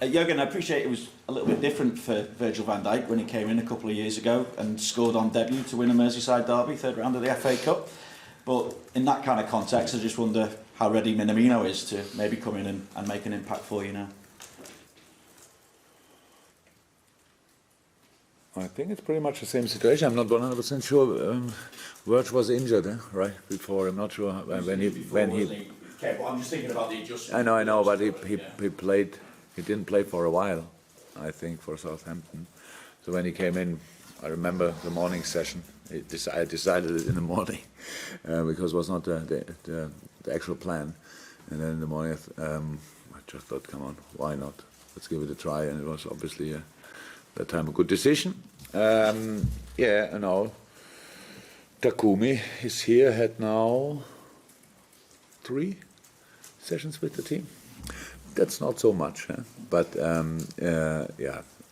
Jürgen, I appreciate it was a little bit different for Virgil van Dijk when he came in a couple of years ago and scored on debut to win a Merseyside derby, third round of the FA Cup. But in that kind of context, I just wonder how ready Minamino is to maybe come in and make an impact for you now. I think it's pretty much the same situation. I'm not 100% sure. Virg was injured, right before. I'm not sure when he. Okay, but I'm just thinking about the adjustment. I know, but he played. He didn't play for a while, I think, for Southampton. So when he came in, I remember the morning session. I decided it in the morning because it was not the actual plan. And then in the morning, I just thought, come on, why not? Let's give it a try. And it was obviously at that time a good decision. And now Takumi is here. Had now 3 sessions with the team. That's not so much, huh? But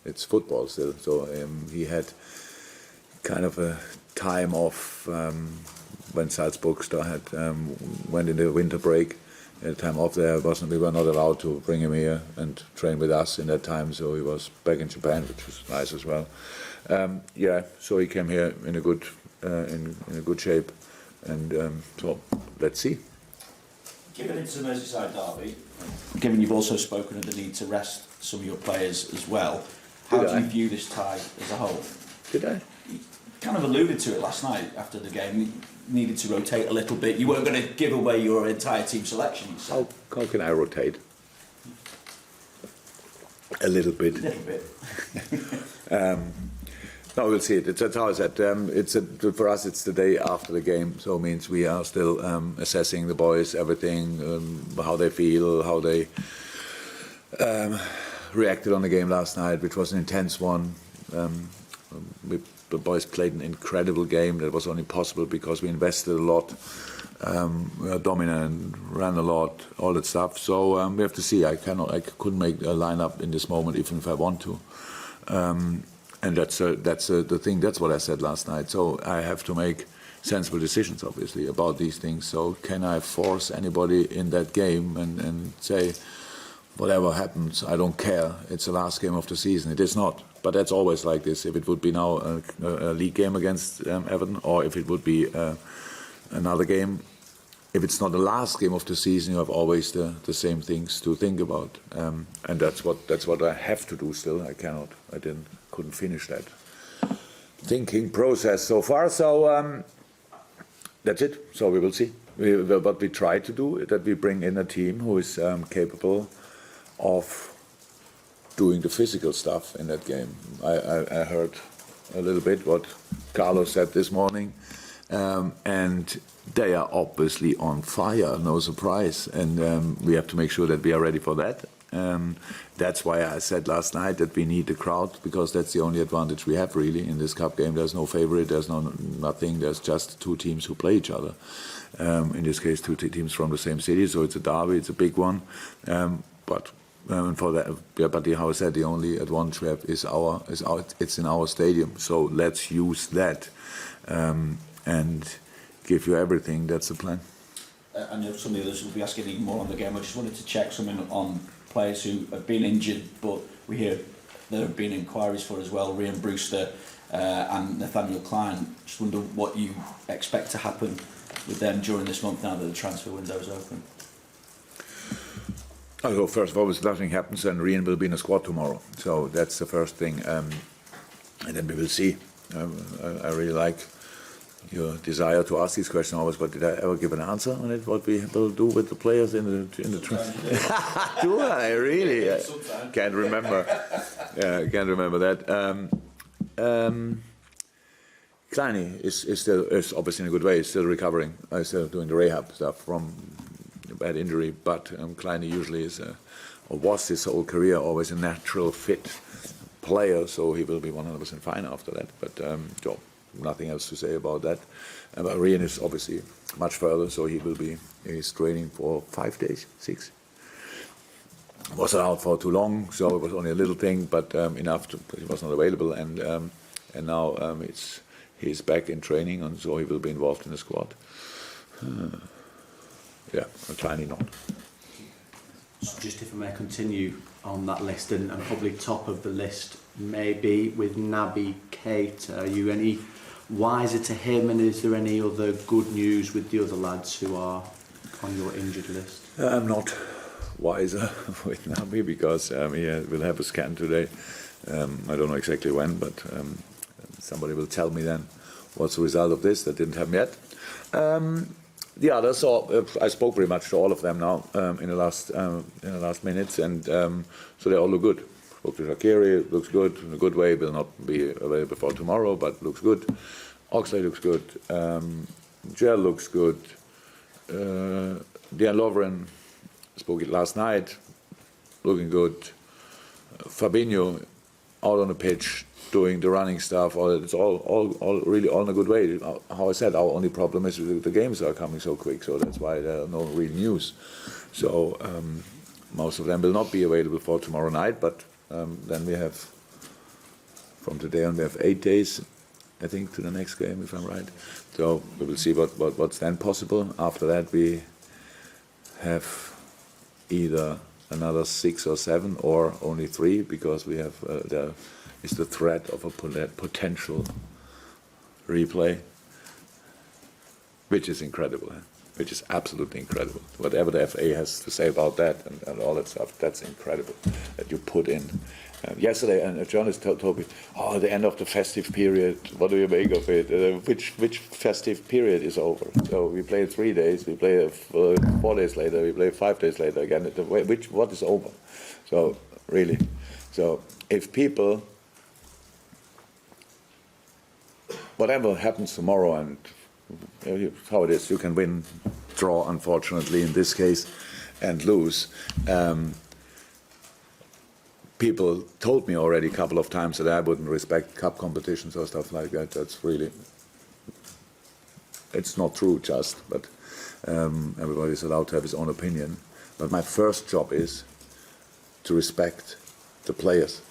it's football still. So he had kind of a time off when Salzburg went in the winter break. At the time off there, we were not allowed to bring him here and train with us in that time. So he was back in Japan, which was nice as well. So he came here in a good shape, and so let's see. Given it's a Merseyside derby, given you've also spoken of the need to rest some of your players as well, how do you view this tie as a whole? Did I? You kind of alluded to it last night after the game. You needed to rotate a little bit. You weren't going to give away your entire team selection. How can I rotate? A little bit. A little bit. No, we'll see it. That's how I said. For us, it's the day after the game, so it means we are still assessing the boys, everything, how they feel, how they reacted on the game last night, which was an intense one. The boys played an incredible game. That was only possible because we invested a lot. We are dominant, ran a lot, all that stuff. So we have to see. I couldn't make a lineup in this moment, even if I want to. And that's the thing. That's what I said last night. So I have to make sensible decisions, obviously, about these things. So can I force anybody in that game and say, whatever happens, I don't care. It's the last game of the season. It is not. But that's always like this. If it would be now a league game against Everton, or if it would be another game, if it's not the last game of the season, you have always the same things to think about. And that's what I have to do still. Couldn't finish that thinking process so far. So that's it. So we will see. What we try to do is that we bring in a team who is capable of doing the physical stuff in that game. I heard a little bit what Carlos said this morning, and they are obviously on fire, no surprise, and we have to make sure that we are ready for that. That's why I said last night that we need the crowd, because that's the only advantage we have really in this cup game. There's no favorite, there's nothing, there's just 2 teams who play each other. In this case, 2 teams from the same city, so it's a derby, it's a big one. But for that, but how I said, the only advantage we have is it's in our stadium. So let's use that and give you everything. That's the plan. I know some of the others will be asking even more on the game. I just wanted to check something on players who have been injured, but we hear there have been inquiries for as well. Ryan Brewster and Nathaniel Klein. Just wonder what you expect to happen with them during this month now that the transfer window is open. So first of all, if nothing happens, then Ryan will be in the squad tomorrow. So that's the first thing, and then we will see. I really like your desire to ask these questions always, but did I ever give an answer on it? What we will do with the players in the transfer? Do I really? Can't remember. I can't remember that. Kleine is obviously in a good way. He's still recovering. He's still doing the rehab stuff from a bad injury. But Kleine usually is or was his whole career always a natural fit player, so he will be 100% fine after that. But nothing else to say about that. But Ryan is obviously much further, so he's training for 5 days, 6. Wasn't out for too long, so it was only a little thing, but enough but he was not available, and now he's back in training, and so he will be involved in the squad. And Kleine not. Just if I may continue on that list, and probably top of the list, maybe with Naby Keita. Are you any wiser to him, and is there any other good news with the other lads who are on your injured list? I'm not wiser with Naby because he will have a scan today. I don't know exactly when, but somebody will tell me then what's the result of this. That didn't happen yet. The others, I spoke pretty much to all of them now in the last minutes, and so they all look good. Spoke to Shaqiri, looks good in a good way. Will not be available for tomorrow, but looks good. Oxlade looks good. Gel looks good. Dejan Lovren spoke it last night, looking good. Fabinho out on the pitch, doing the running stuff. It's all really all in a good way. How I said, our only problem is the games are coming so quick, so that's why there are no real news. So most of them will not be available for tomorrow night, but then we have, from today on, we have 8 days, I think, to the next game, if I'm right. So we will see what's then possible. After that, we have either another 6 or 7 or only 3, because we have there is the threat of a potential replay, which is incredible, which is absolutely incredible. Whatever the FA has to say about that and all that stuff, that's incredible that you put in. Yesterday, a journalist told me, the end of the festive period, what do you make of it? Which festive period is over? So we play 3 days, we play 4 days later, we play 5 days later again. What is over? So, really. So, if people, whatever happens tomorrow, and how it is, you can win, draw, unfortunately, in this case, and lose. People told me already a couple of times that I wouldn't respect cup competitions or stuff like that. That's really, it's not true just, but everybody's allowed to have his own opinion. But my first job is to respect the players.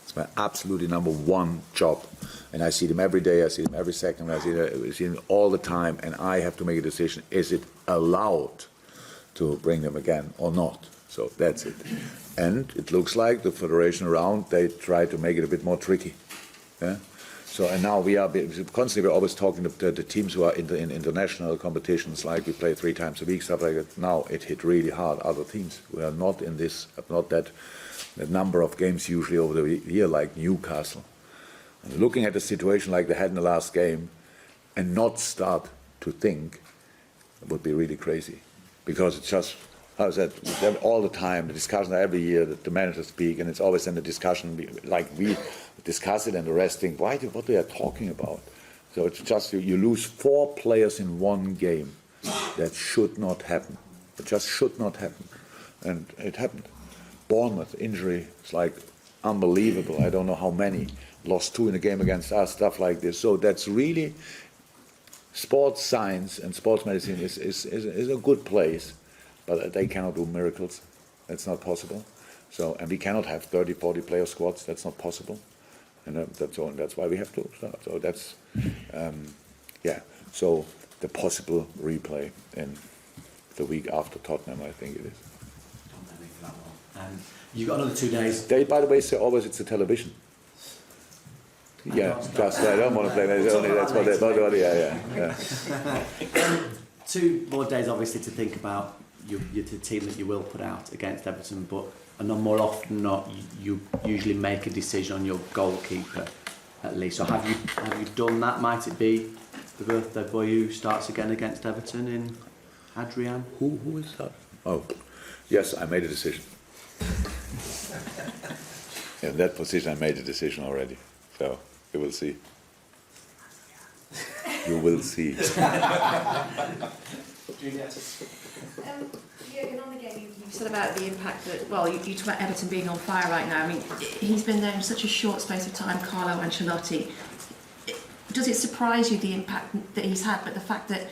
It's my absolutely number one job. And I see them every day, I see them every second, I see them all the time, and I have to make a decision. Is it allowed to bring them again or not? So that's it. And it looks like the federation around, they try to make it a bit more tricky. Yeah? So, and now we are constantly, we're always talking to the teams who are in international competitions, like we play 3 times a week, stuff like that. Now it hit really hard other teams who are not in this, not that number of games usually over the year, like Newcastle. And looking at a situation like they had in the last game and not start to think would be really crazy. Because it's just, how is that? All the time, the discussion every year that the managers speak, and it's always in the discussion, like we discuss it and the rest think, what they are talking about. So it's just, you lose 4 players in 1 game. That should not happen. It just should not happen. And it happened. Bournemouth injury, it's like unbelievable. I don't know how many. Lost 2 in a game against us, stuff like this. So that's really, sports science and sports medicine is a good place. But they cannot do miracles. That's not possible. So, and we cannot have 30, 40 player squads. That's not possible. And that's why we have to start. So that's, So the possible replay in the week after Tottenham, I think it is. You've got another 2 days. They, by the way, say always it's a television. Yeah, just I don't want to play. That's what they. Yeah. 2 more days, obviously, to think about the team that you will put out against Everton, but more often than not, you usually make a decision on your goalkeeper, at least. So have you done that? Might it be the birthday boy who starts again against Everton in Adrian? Who is that? Oh, yes, I made a decision. In that position, I made a decision already. So you will see. You will see. Jürgen, on the game, you said about the impact that, well, you talk about Everton being on fire right now. I mean, he's been there in such a short space of time, Carlo Ancelotti. Does it surprise you the impact that he's had, but the fact that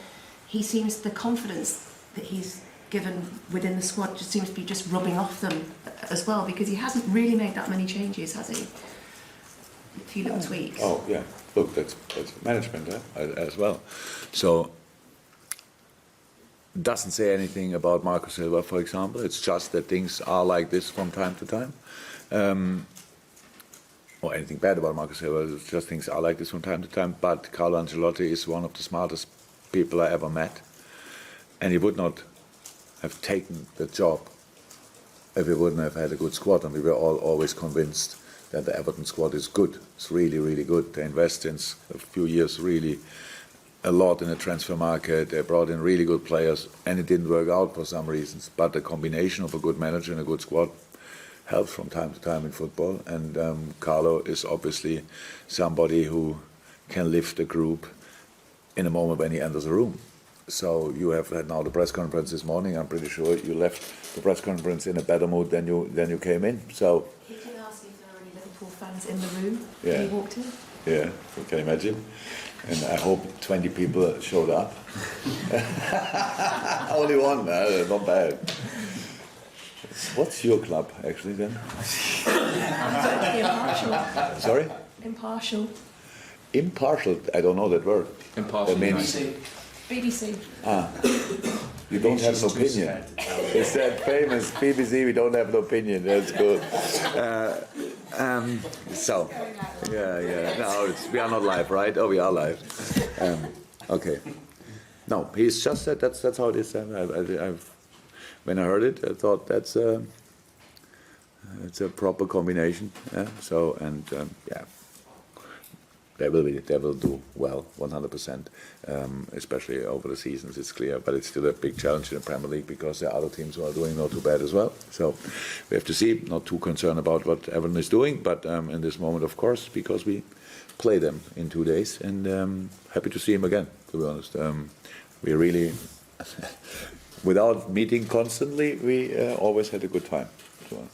he seems, the confidence that he's given within the squad just seems to be just rubbing off them as well, because he hasn't really made that many changes, has he? A few little tweaks. Oh, yeah. Look, that's management as well. So doesn't say anything about Marco Silva, for example. It's just that things are like this from time to time. Or anything bad about Marco Silva, it's just things are like this from time to time. But Carlo Ancelotti is one of the smartest people I ever met. And he would not have taken the job if he wouldn't have had a good squad. And we were all always convinced that the Everton squad is good. It's really, really good. They invest in a few years really a lot in the transfer market. They brought in really good players, and it didn't work out for some reasons. But the combination of a good manager and a good squad helps from time to time in football. And Carlo is obviously somebody who can lift a group in a moment when he enters a room. So you have had now the press conference this morning. I'm pretty sure you left the press conference in a better mood than you came in. So He did ask if there were any Liverpool fans in the room Yeah. when he walked in. yeah, you can imagine. And I hope 20 people showed up. Only one, not bad. What's your club actually then? Impartial. Sorry? Impartial. Impartial. I don't know that word. Impartial That means BBC. you don't have an opinion. It's that famous BBC. We don't have an opinion. That's good. So, yeah. No, we are not live, right? Oh, we are live. Okay. No, he's just said that's how it is. When I heard it, I thought it's a proper combination. Yeah. So yeah. They will do well, 100%, especially over the seasons, it's clear. But it's still a big challenge in the Premier League because there are other teams who are doing not too bad as well. So we have to see, not too concerned about what Everton is doing, but in this moment, of course, because we play them in 2 days, and happy to see him again, to be honest. We really, without meeting constantly, we always had a good time. So,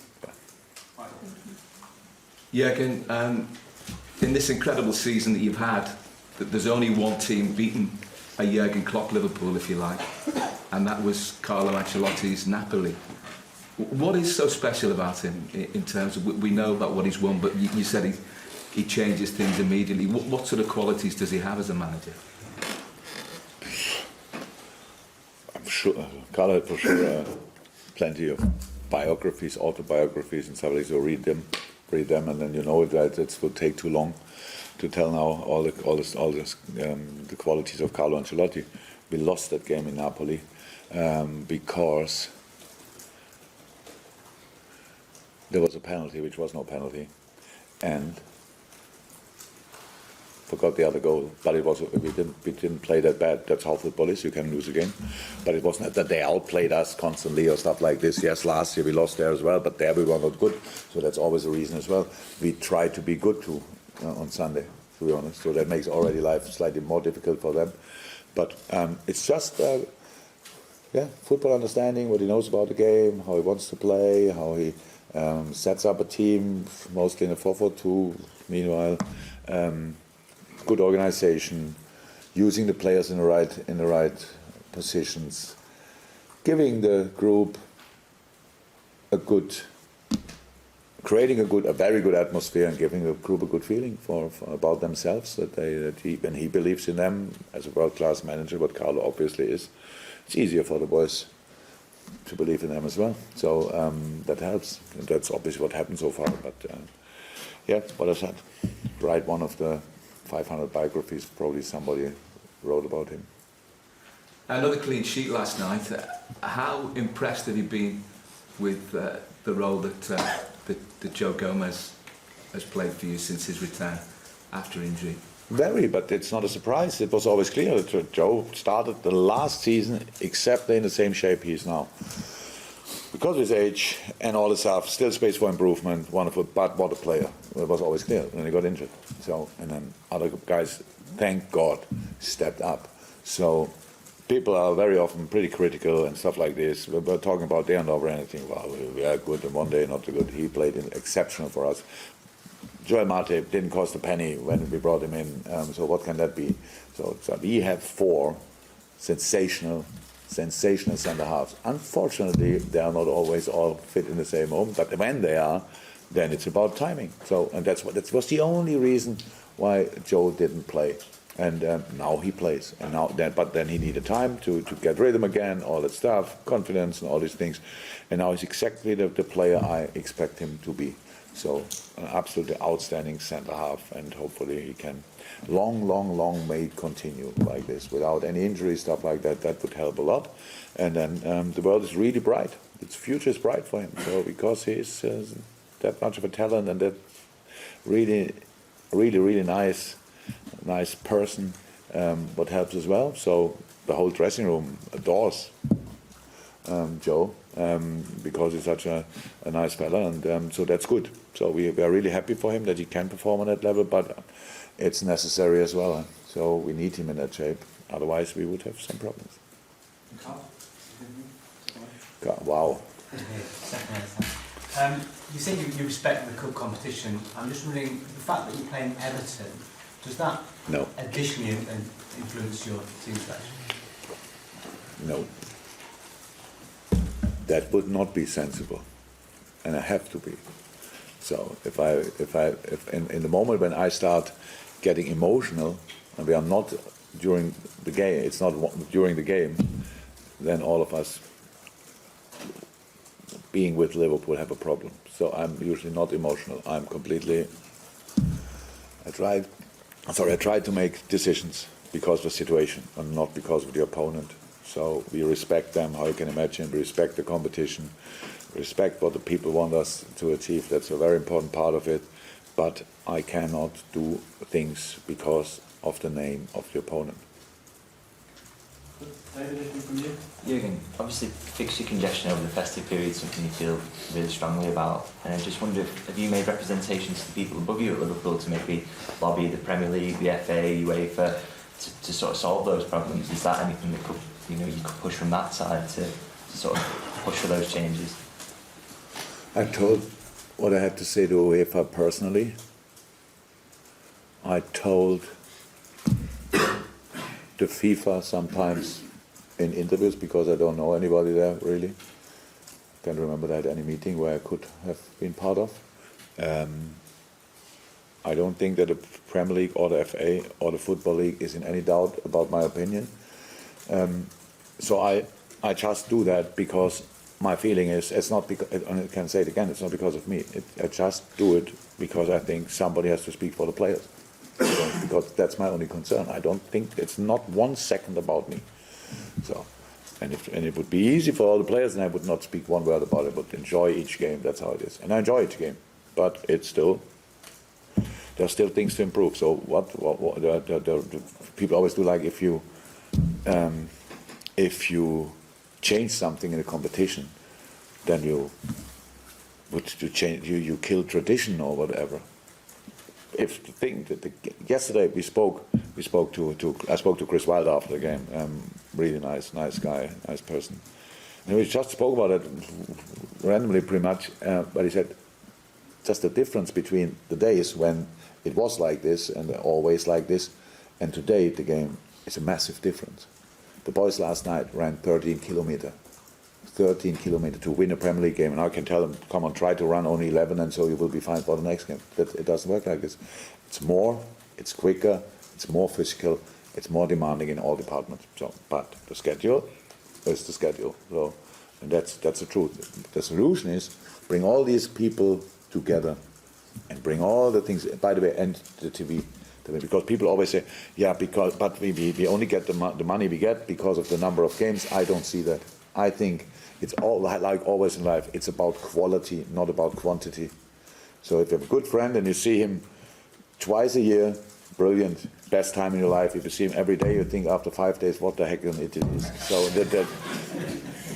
yeah. Jürgen, in this incredible season that you've had, that there's only one team beaten a Jürgen Klopp Liverpool, if you like, and that was Carlo Ancelotti's Napoli. What is so special about him in terms of, we know about what he's won, but you said he changes things immediately. What sort of qualities does he have as a manager? I'm sure Carlo had for sure plenty of biographies, autobiographies, and stuff like that. So read them, and then you know that it will take too long to tell now all the qualities of Carlo Ancelotti. We lost that game in Napoli because there was a penalty, which was no penalty, and forgot the other goal. But it was we didn't play that bad. That's how football is. You can lose a game, but it wasn't that they outplayed us constantly or stuff like this. Yes, last year we lost there as well, but there we were not good. So that's always a reason as well. We try to be good too on Sunday, to be honest. So that makes already life slightly more difficult for them. But it's just football understanding, what he knows about the game, how he wants to play, how he sets up a team, mostly in a 4-4-2. Meanwhile. Good organization, using the players in the right positions, giving the group creating a very good atmosphere, and giving the group a good feeling for about themselves, that when he believes in them as a world-class manager, what Carlo obviously is, it's easier for the boys to believe in them as well. So that helps, and that's obviously what happened so far. But what I said, write one of the 500 biographies, probably somebody wrote about him. Another clean sheet last night. How impressed have you been with the role that Joe Gomez has played for you since his return after injury? Very, but it's not a surprise. It was always clear that Joe started the last season exactly in the same shape he is now. Because of his age and all the stuff, still space for improvement, wonderful, but what a player. It was always clear, and he got injured. So, and then other guys, thank God, stepped up. So people are very often pretty critical and stuff like this. We're talking about they and over anything. Well, we are good, and one day not too good. He played exceptional for us. Joel Matip didn't cost a penny when we brought him in. So what can that be? So we have 4 sensational centre halves. Unfortunately, they are not always all fit in the same moment, but when they are, then it's about timing. So, and that was the only reason why Joe didn't play. And now he plays, and but then he needed time to get rhythm again, all that stuff, confidence and all these things, and now he's exactly the player I expect him to be. So an absolutely outstanding centre half, and hopefully he can long may it continue like this without any injury, stuff like that. That would help a lot, and then the world is really bright. Its future is bright for him. So because he is that much of a talent and that really nice person, what helps as well. So the whole dressing room adores Joe because he's such a nice fella, and so that's good. So we are really happy for him that he can perform on that level, but it's necessary as well. So we need him in that shape. Otherwise, we would have some problems. God, wow. You said you respect the cup competition. I'm just wondering, the fact that you're playing Everton, does that additionally influence your team selection? No. That would not be sensible, and I have to be. So if in the moment when I start getting emotional, and we are not during the game, it's not during the game, then all of us being with Liverpool have a problem. So I'm usually not emotional. I'm completely. I tried to make decisions because of the situation and not because of the opponent. So we respect them, how you can imagine. We respect the competition. We respect what the people want us to achieve. That's a very important part of it. But I cannot do things because of the name of the opponent. Jürgen, obviously fixture congestion over the festive period is something you feel really strongly about, and I just wonder have you made representations to people above you at Liverpool to maybe lobby the Premier League, the FA, UEFA to sort of solve those problems? Is that anything that could, you could push from that side to sort of push for those changes? I told what I had to say to UEFA personally. I told the FIFA sometimes in interviews because I don't know anybody there really. Can't remember that any meeting where I could have been part of. I don't think that the Premier League or the FA or the Football League is in any doubt about my opinion. So I just do that because my feeling is it's not because, and I can say it again, it's not because of me. I just do it because I think somebody has to speak for the players. Because that's my only concern. I don't think it's not 1 second about me. So, and it would be easy for all the players, and I would not speak one word about it, but enjoy each game. That's how it is, and I enjoy each game. But it's still there's still things to improve. So what the people always do, like if you change something in a competition, then you kill tradition or whatever. If the thing that yesterday I spoke to Chris Wilder after the game. Really nice guy, nice person. And we just spoke about it randomly, pretty much. But he said just the difference between the days when it was like this and always like this, and today the game is a massive difference. The boys last night ran 13 kilometers to win a Premier League game, and I can tell them, come on, try to run only 11, and so you will be fine for the next game. But it doesn't work like this. It's more, it's quicker, it's more physical, it's more demanding in all departments. So, but the schedule is the schedule. So, and that's the truth. The solution is bring all these people together and bring all the things. By the way, and the TV. Because people always say, but we only get the money we get because of the number of games. I don't see that. I think it's all like always in life. It's about quality, not about quantity. So if you have a good friend and you see him twice a year, brilliant, best time in your life. If you see him every day, you think after 5 days, what the heck an idiot is. So that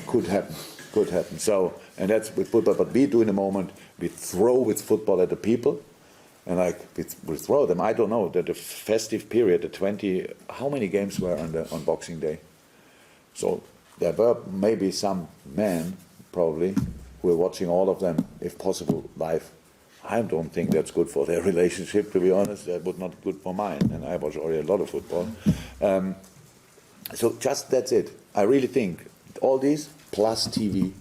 could happen. So, and that's with football. But we do in a moment, we throw with football at the people, and we throw them. I don't know, the festive period, the 20, how many games were on Boxing Day? So there were maybe some men, probably, who were watching all of them, if possible, live. I don't think that's good for their relationship, to be honest. That would not be good for mine, and I watch already a lot of football. So just that's it. I really think all these plus TV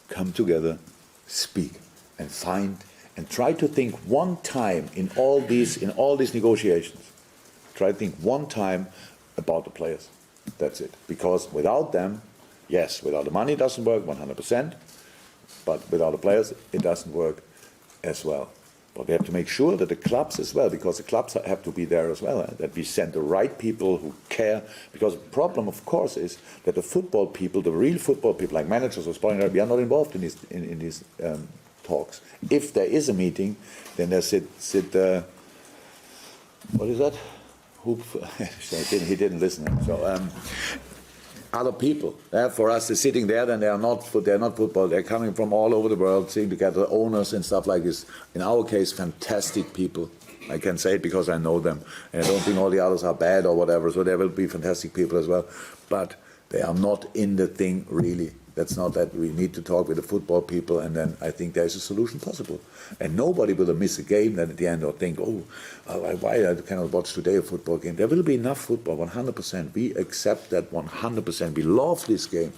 come together, speak, and find, and try to think one time in all these negotiations. Try to think one time about the players. That's it. Because without them, yes, without the money it doesn't work 100%, but without the players it doesn't work as well. But we have to make sure that the clubs as well, because the clubs have to be there as well, that we send the right people who care. Because the problem, of course, is that the football people, the real football people, like managers or sporting, we are not involved in these talks. If there is a meeting, then there sit what is that? He didn't listen. So other people, for us, they're sitting there, then they're not football. They're coming from all over the world, sitting together, owners and stuff like this. In our case, fantastic people. I can say it because I know them, and I don't think all the others are bad or whatever. So there will be fantastic people as well, but they are not in the thing really. That's not that. We need to talk with the football people, and then I think there's a solution possible. And nobody will miss a game then at the end or think, why I cannot watch today a football game. There will be enough football, 100%. We accept that 100%. We love this game.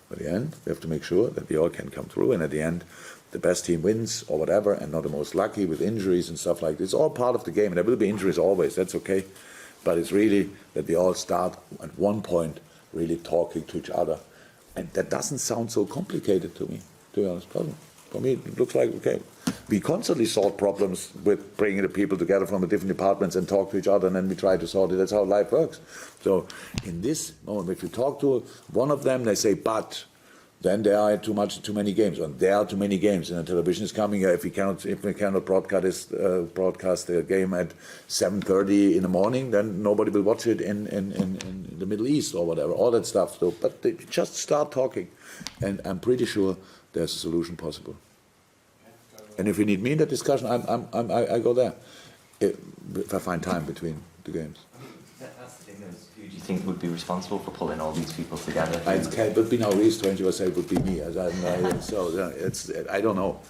But at the end, we have to make sure that we all can come through, and at the end, the best team wins or whatever, and not the most lucky with injuries and stuff like this. It's all part of the game, and there will be injuries always. That's okay. But it's really that we all start at one point really talking to each other. And that doesn't sound so complicated to me, to be honest. For me, it looks like, okay, we constantly solve problems with bringing the people together from the different departments and talk to each other, and then we try to solve it. That's how life works. So in this moment, if you talk to one of them, they say, but then there are too many games, and there are too many games, and the television is coming. If we cannot broadcast the game at 7:30 in the morning, then nobody will watch it in the Middle East or whatever. All that stuff. So, but they just start talking, and I'm pretty sure there's a solution possible. And if you need me in that discussion, I go there if I find time between the games. That's the thing, who do you think would be responsible for pulling all these people together? It would be now really strange if I say it would be me. So I don't know.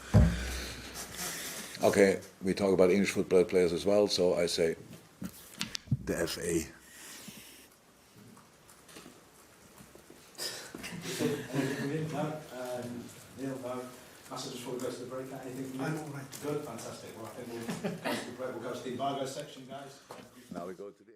Okay, we talk about English football players as well, so I say the FA. Neil, no. Master, just before we go to the break, anything from you? I'm all right. Good, fantastic. Well, I think we'll go to the break. We'll go to the embargo section, guys. Now we go to the